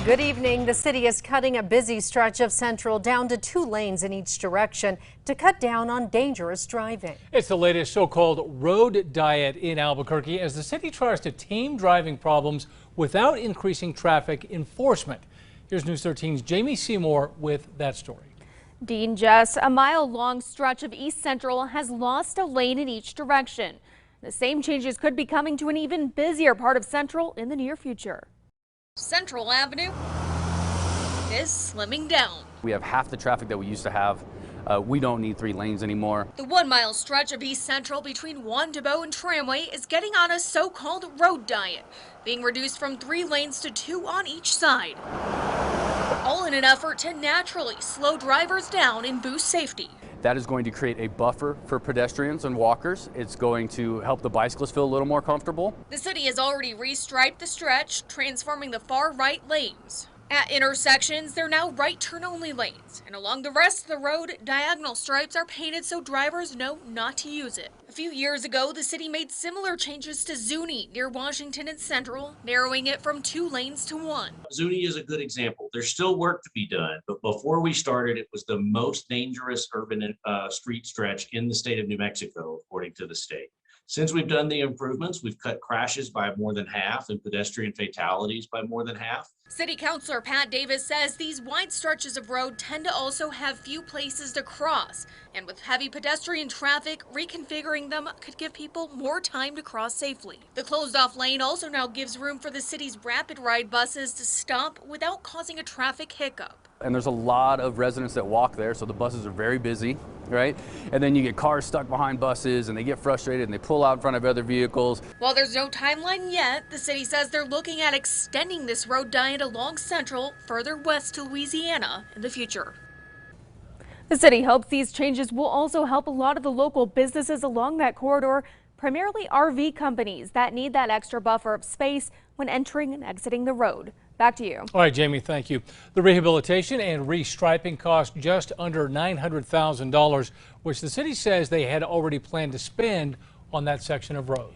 Good evening. The city is cutting a busy stretch of Central down to 2 lanes in each direction to cut down on dangerous driving. It's the latest so-called road diet in Albuquerque as the city tries to tame driving problems without increasing traffic enforcement. Here's News 13's Jamie Seymour with that story. Dean, Jess, a mile-long stretch of East Central has lost a lane in each direction. The same changes could be coming to an even busier part of Central in the near future. Central Avenue is slimming down. We have half the traffic that we used to have. We don't need 3 lanes anymore. The 1-mile stretch of East Central between Wandabo and Tramway is getting on a so-called road diet, being reduced from 3 lanes to 2 on each side. All in an effort to naturally slow drivers down and boost safety. That is going to create a buffer for pedestrians and walkers. It's going to help the bicyclists feel a little more comfortable. The city has already restriped the stretch, transforming the far right lanes. At intersections, they're now right turn only lanes, and along the rest of the road, diagonal stripes are painted so drivers know not to use it. A few years ago, the city made similar changes to Zuni near Washington and Central, narrowing it from 2 lanes to 1. Zuni is a good example. There's still work to be done, but before we started, it was the most dangerous urban street stretch in the state of New Mexico, according to the state. Since we've done the improvements, we've cut crashes by more than half and pedestrian fatalities by more than half. City Councilor Pat Davis says these wide stretches of road tend to also have few places to cross. And with heavy pedestrian traffic, reconfiguring them could give people more time to cross safely. The closed off lane also now gives room for the city's rapid ride buses to stop without causing a traffic hiccup. And there's a lot of residents that walk there, so the buses are very busy, right? And then you get cars stuck behind buses and they get frustrated and they pull out in front of other vehicles. While there's no timeline yet, the city says they're looking at extending this road diet along Central further west to Louisiana in the future. The city hopes these changes will also help a lot of the local businesses along that corridor, primarily RV companies that need that extra buffer of space when entering and exiting the road. Back to you. All right, Jamie, thank you. The rehabilitation and restriping cost just under $900,000, which the city says they had already planned to spend on that section of road.